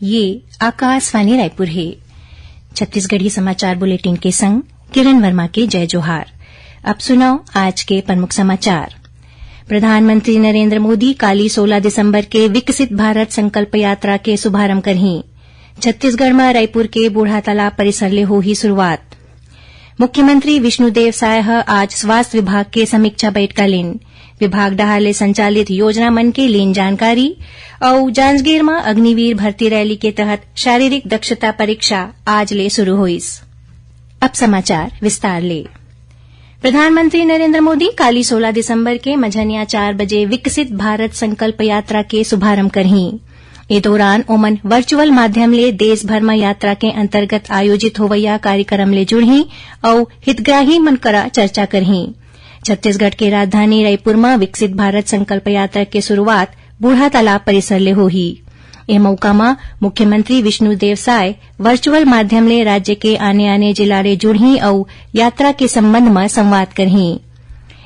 ये आकाशवाणी रायपुर है। छत्तीसगढ़ी समाचार बुलेटिन के संग किरण वर्मा के जय जोहार। अब सुनाओ आज के प्रमुख समाचार। प्रधानमंत्री नरेंद्र मोदी काली 16 दिसंबर के विकसित भारत संकल्प यात्रा के शुभारंभ करही। छत्तीसगढ़ में रायपुर के बूढ़ा तालाब परिसर ले होही शुरुआत। मुख्यमंत्री विष्णुदेव साय आज स्वास्थ्य विभाग के समीक्षा बैठक लेन। विभाग डहार ले संचालित योजना मन के लेन जानकारी और जांजगीर में अग्निवीर भर्ती रैली के तहत शारीरिक दक्षता परीक्षा आज ले शुरू हुईस। अब समाचार विस्तार ले। प्रधानमंत्री नरेंद्र मोदी काली 16 दिसंबर के मझनिया 4 बजे विकसित भारत संकल्प यात्रा के शुभारंभ करही। ए दौरान ओमन वर्चुअल माध्यम ले देश भर में यात्रा के अंतर्गत आयोजित होवैया कार्यक्रम ले जुड़ही और हितग्राही मन करा चर्चा करही। छत्तीसगढ़ के राजधानी रायपुर में विकसित भारत संकल्प यात्रा के शुरुआत बूढ़ा तालाब परिसर ले होही। ए मौका में मुख्यमंत्री विष्णुदेव साय वर्चुअल माध्यम ले राज्य के आने जिला ले जुड़ही और यात्रा के संबंध में संवाद करही।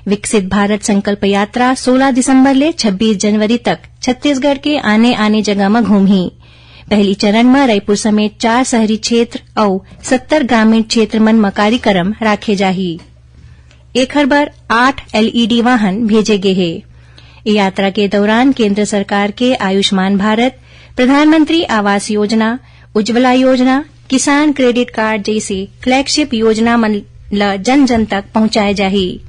विकसित भारत संकल्प यात्रा 16 दिसंबर ले 26 जनवरी तक छत्तीसगढ़ के आने जगह में घूमही। पहली चरण में रायपुर समेत 4 शहरी क्षेत्र और 70 ग्रामीण क्षेत्र मन में कार्यक्रम राखे जाही। 1,8 LED वाहन भेजे गए हैं। यात्रा के दौरान केंद्र सरकार के आयुष्मान भारत, प्रधानमंत्री आवास योजना, उज्ज्वला योजना, किसान क्रेडिट कार्ड जैसे फ्लैगशिप योजना मन ल जन जन तक पहुंचाए जाही।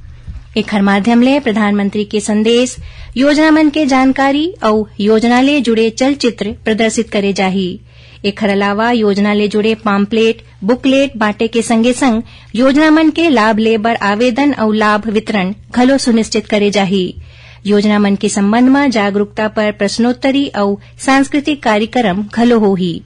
एखर माध्यम ले प्रधानमंत्री के संदेश, योजना मन के जानकारी और योजना ले जुड़े चलचित्र प्रदर्शित करे जाही। एखर अलावा योजना ले जुड़े पाम्पलेट, बुकलेट बांटे के संगे संग योजना मन के लाभ ले बर आवेदन और लाभ वितरण घलो सुनिश्चित करे जाही। योजना मन के संबंध में जागरूकता पर प्रश्नोत्तरी और सांस्कृतिक कार्यक्रम घलो होही।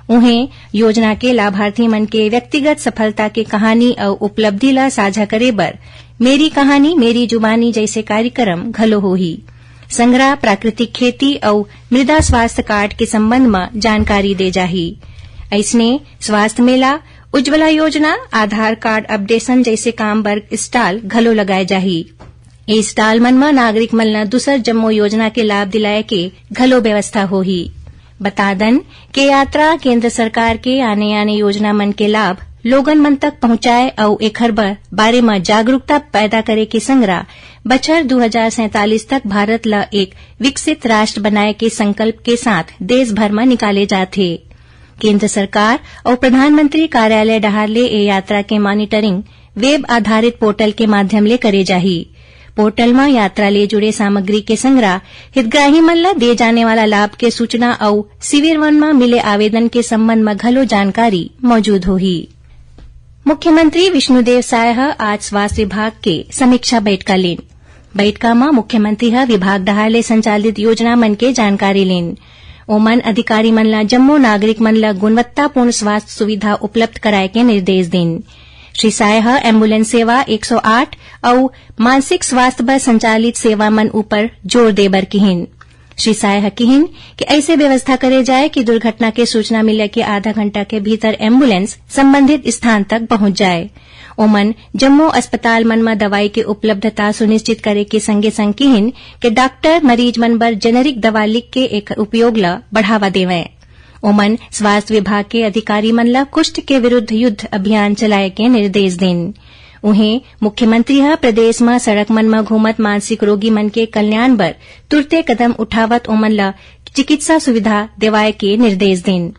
उन्हें योजना के लाभार्थी मन के व्यक्तिगत सफलता के कहानी और उपलब्धि ला साझा करे बर मेरी कहानी मेरी जुबानी जैसे कार्यक्रम घलो होही। संग्रह, प्राकृतिक खेती और मृदा स्वास्थ्य कार्ड के संबंध में जानकारी दे जाही। ऐसने स्वास्थ्य मेला, उज्ज्वला योजना, आधार कार्ड अपडेशन जैसे काम बर स्टॉल घलो लगाए जाही। ए स्टॉल मन में नागरिक मन ल दूसर जम्मो योजना के लाभ दिलाए के घलो व्यवस्था होही। बता दन के यात्रा केंद्र सरकार के आने योजना मन के लाभ लोगन मन तक पहुंचाए और एखर बारे में जागरूकता पैदा करे के संगरा बछर 2047 तक भारत ला एक विकसित राष्ट्र बनाए के संकल्प के साथ देश भर में निकाले जाथे। केंद्र सरकार और प्रधानमंत्री कार्यालय डहार ले ए यात्रा के मॉनिटरिंग वेब आधारित पोर्टल के माध्यम ले करे जाही। पोर्टल में यात्रा ले जुड़े सामग्री के संग्रह, हितग्राही मन ला दे जाने वाला लाभ के सूचना और शिविर वन में मिले आवेदन के संबंध में घलो जानकारी मौजूद होही। मुख्यमंत्री विष्णुदेव साय आज स्वास्थ्य विभाग के समीक्षा बैठक लेन। बैठक में मुख्यमंत्री विभाग डहार ले संचालित योजना मन के जानकारी लेन। ओमन अधिकारी मन ला जम्मो नागरिक मन ला गुणवत्तापूर्ण स्वास्थ्य सुविधा उपलब्ध कराए के निर्देश देन। श्री साय एम्बुलेंस सेवा 108 और मानसिक स्वास्थ्य पर संचालित सेवा मन ऊपर जोर देबर किहिन। श्री साय किहिन कि ऐसे व्यवस्था करे जाए कि दुर्घटना के सूचना मिले के आधा घंटा के भीतर एम्बुलेंस संबंधित स्थान तक पहुंच जाए। ओमन जम्मू अस्पताल मन में दवाई के उपलब्धता सुनिश्चित करे के संगे संग किहिन कि डॉक्टर मरीज मन बर जेनेरिक दवा लिख के एक उपयोग ला बढ़ावा देवें। ओमन स्वास्थ्य विभाग के अधिकारी मन ला कुष्ठ के विरुद्ध युद्ध अभियान चलाए के निर्देश देन। उन्हें मुख्यमंत्री प्रदेश में सड़क मन में घूमत मानसिक रोगी मन के कल्याण बर तुरते कदम उठावत ओमन ला चिकित्सा सुविधा देवाए के निर्देश देन।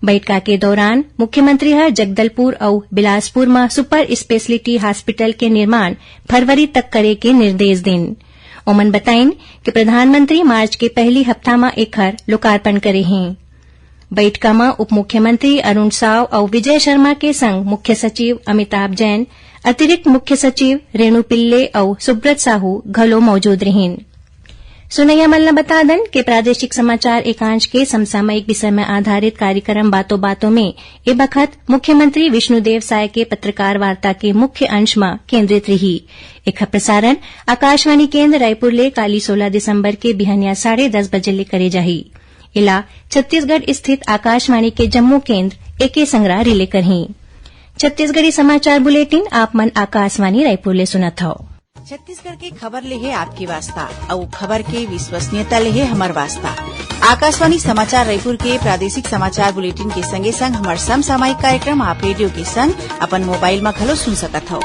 बैठक के दौरान मुख्यमंत्री जगदलपुर और बिलासपुर में सुपर स्पेशलिटी हॉस्पिटल के निर्माण फरवरी तक करे के निर्देश देन। ओमन बताइन कि प्रधानमंत्री मार्च के पहली हफ्ता में एखर लोकार्पण करे हैं। बैठक में उप मुख्यमंत्री अरुण साव और विजय शर्मा के संग मुख्य सचिव अमिताभ जैन, अतिरिक्त मुख्य सचिव रेणु पिल्ले और सुब्रत साहू घलो मौजूद रहीन। सुनैया मल्ला बता दन के प्रादेशिक समाचार एकांश के समसामयिक विषय में आधारित कार्यक्रम बातों बातों में ए बखत मुख्यमंत्री विष्णुदेव साय के पत्रकार वार्ता के मुख्य अंश में केंद्रित रही। एक प्रसारण आकाशवाणी केंद्र रायपुर ले काली 16 दिसंबर के बिहनिया 10:30 बजे ले करे जाही। इला छत्तीसगढ़ स्थित आकाशवाणी के जम्मू केंद्र एके संग्रह रिले करही। छत्तीसगढ़ी समाचार बुलेटिन आप मन आकाशवाणी रायपुर ले सुनत हौ। छत्तीसगढ़ के खबर ले है आपकी वास्ता और खबर के विश्वसनीयता ले है हमार वास्ता। आकाशवाणी समाचार रायपुर के प्रादेशिक समाचार बुलेटिन के संगे संग हमार समसामयिक कार्यक्रम आप रेडियो के संग अपन मोबाइल में घलो सुन सकत हो।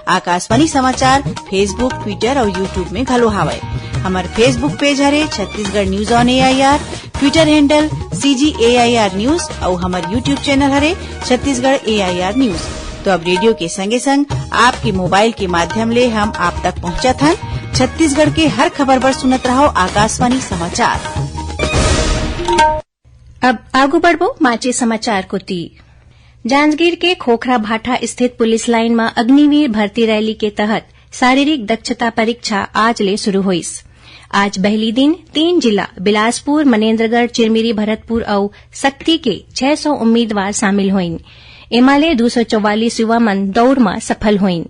आकाशवाणी समाचार फेसबुक, ट्विटर और यूट्यूब में घलो हावय। हमार फेसबुक पेज हरे Chhattisgarh news on AIR, Twitter handle CGAIR news और हमार यूट्यूब चैनल हरे छत्तीसगढ़ AIR न्यूज। तो अब रेडियो के संगे संग आपके मोबाइल के माध्यम ले हम आप तक पहुंचत हन। छत्तीसगढ़ के हर खबर पर सुनत रहो आकाशवाणी समाचार। अब आगू बढ़बो माचे समाचार को ती। जांजगीर के खोखरा भाठा स्थित पुलिस लाइन में अग्निवीर भर्ती रैली के तहत शारीरिक दक्षता परीक्षा आज ले शुरू हुईस। आज पहली दिन 3 जिला बिलासपुर, मनेन्द्रगढ़, चिरमिरी, भरतपुर और सक्ती के 600 उम्मीदवार शामिल हुईन। एमाले 244 युवा मन दौड़ में सफल हुईन।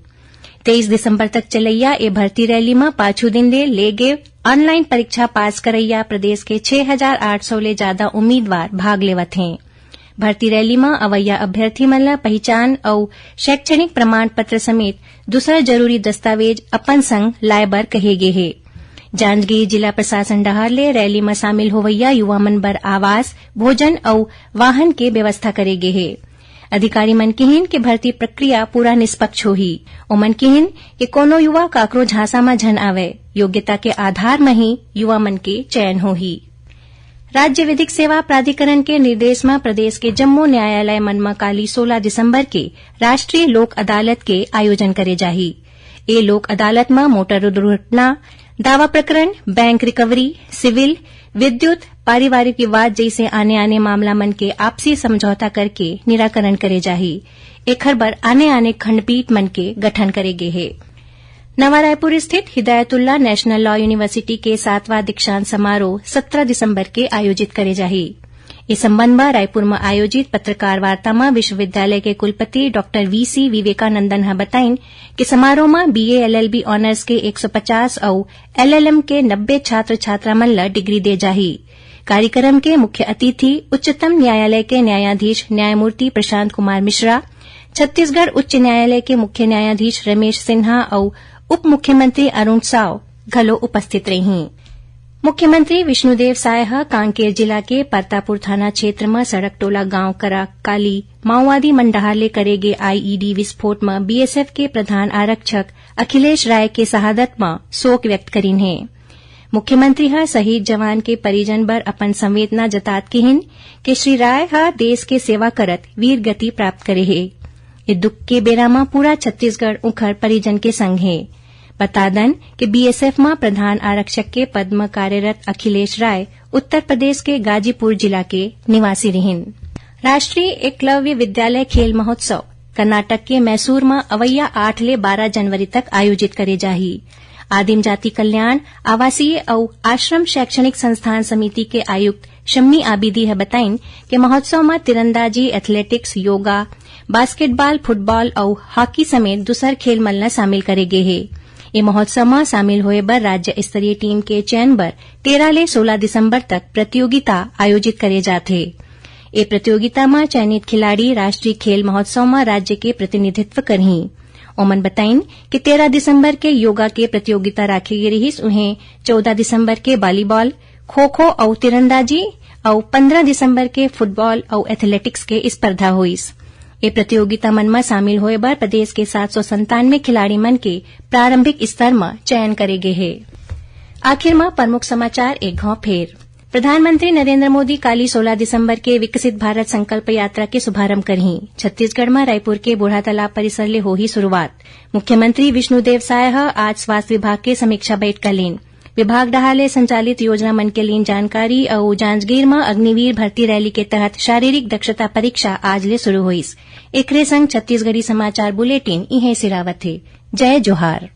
23 दिसंबर तक चलैया ए भर्ती रैली में पांचू दिन ले गे ऑनलाइन परीक्षा पास करैया प्रदेश के 6,800 ले ज्यादा उम्मीदवार भाग लेवत हैं। भर्ती रैली में अवैया अभ्यर्थी मन ला पहचान और शैक्षणिक प्रमाण पत्र समेत दूसरा जरूरी दस्तावेज अपन संग लाए बर कहे गे हे। जांजगीर जिला प्रशासन डहर ले रैली में शामिल होवैया युवा मन बर आवास, भोजन और वाहन के व्यवस्था करे गे हे। अधिकारी मन कहिन कि भर्ती प्रक्रिया पूरा निष्पक्ष होही। ओमन कहिन कि कोनो युवा काकरो झांसा में झन आवे, योग्यता के आधार में ही युवा मन के चयन होही। राज्य विधिक सेवा प्राधिकरण के निर्देश में प्रदेश के जम्मू न्यायालय मन में काली 16 दिसंबर के राष्ट्रीय लोक अदालत के आयोजन करे जाही। ए लोक अदालत में मोटर दुर्घटना, दावा प्रकरण, बैंक रिकवरी, सिविल, विद्युत, पारिवारिक विवाद जैसे आने मामला मन के आपसी समझौता करके निराकरण करे जाही। एखर बर आने खंडपीठ मन के गठन करे गे हे। नवा रायपुर स्थित हिदायतुल्ला नेशनल लॉ यूनिवर्सिटी के 7वां दीक्षांत समारोह 17 दिसंबर के आयोजित करे जाही। इस संबंध में रायपुर में आयोजित पत्रकार वार्ता में विश्वविद्यालय के कुलपति डॉ VC विवेकानंदन हा बताइन कि समारोह में BA LLB ऑनर्स के 150 और LLM के 90 छात्र छात्रा मन ला डिग्री दे जाही। कार्यक्रम के मुख्य अतिथि उच्चतम न्यायालय के न्यायाधीश न्यायमूर्ति प्रशांत कुमार मिश्रा, छत्तीसगढ़ उच्च न्यायालय के मुख्य न्यायाधीश रमेश सिन्हा और उप मुख्यमंत्री अरुण साव घलो उपस्थित रहीं। मुख्यमंत्री विष्णुदेव साय कांकेर जिला के परतापुर थाना क्षेत्र में सड़क टोला गांव करा काली माओवादी मंडहाले करे गे IED विस्फोट में BSF के प्रधान आरक्षक अखिलेश राय के शहादत में शोक व्यक्त करीन है। मुख्यमंत्री शहीद जवान के परिजन बर अपन संवेदना जतात कहिन कि श्री राय देश के सेवा करत वीर गति प्राप्त करे हे। ये दुख के बेरा में पूरा छत्तीसगढ़ उखर परिजन के संग है। बता दन कि BSF में प्रधान आरक्षक के पद में कार्यरत अखिलेश राय उत्तर प्रदेश के गाजीपुर जिला के निवासी रहिन। राष्ट्रीय एकलव्य विद्यालय खेल महोत्सव कर्नाटक के मैसूर में अवैया 8 ले 12 जनवरी तक आयोजित करे जाही। आदिम जाति कल्याण, आवासीय और आश्रम शैक्षणिक संस्थान समिति के आयुक्त शम्मी आबिदी बताइन कि महोत्सव में तीरंदाजी, एथलेटिक्स, योगा, बास्केटबॉल, फुटबॉल और हॉकी समेत दूसर खेल मन ला शामिल करे गे हे। ये महोत्सव में शामिल होए बर राज्य स्तरीय टीम के चयन बर 13 ले 16 दिसंबर तक प्रतियोगिता आयोजित करे जाथे। ये प्रतियोगिता में चयनित खिलाड़ी राष्ट्रीय खेल महोत्सव में राज्य के प्रतिनिधित्व करही। ओमन बताइन कि 13 दिसंबर के योगा के प्रतियोगिता राखे गे रहिस, उन्हें 14 दिसंबर के वॉलीबॉल, खो-खो और तीरंदाजी और 15 दिसंबर के फुटबॉल और एथलेटिक्स के स्पर्धा हुईस। ये प्रतियोगिता मन में शामिल होए बर प्रदेश के 797 खिलाड़ी मन के प्रारंभिक स्तर में चयन करे गे हे। आखिर में प्रमुख समाचार एक घाव फेर। प्रधानमंत्री नरेंद्र मोदी काली 16 दिसंबर के विकसित भारत संकल्प यात्रा के शुभारंभ करही। छत्तीसगढ़ में रायपुर के बूढ़ा तालाब परिसर ले होही शुरूआत। मुख्यमंत्री विष्णुदेव साय आज स्वास्थ्य विभाग के समीक्षा बैठक लेन। विभाग डहाले संचालित योजना मन के लीन जानकारी और जांजगीर में अग्निवीर भर्ती रैली के तहत शारीरिक दक्षता परीक्षा आज ले शुरू हुईस। एकरे संग छत्तीसगढ़ी समाचार बुलेटिन इहे सिरावत है। जय जोहार।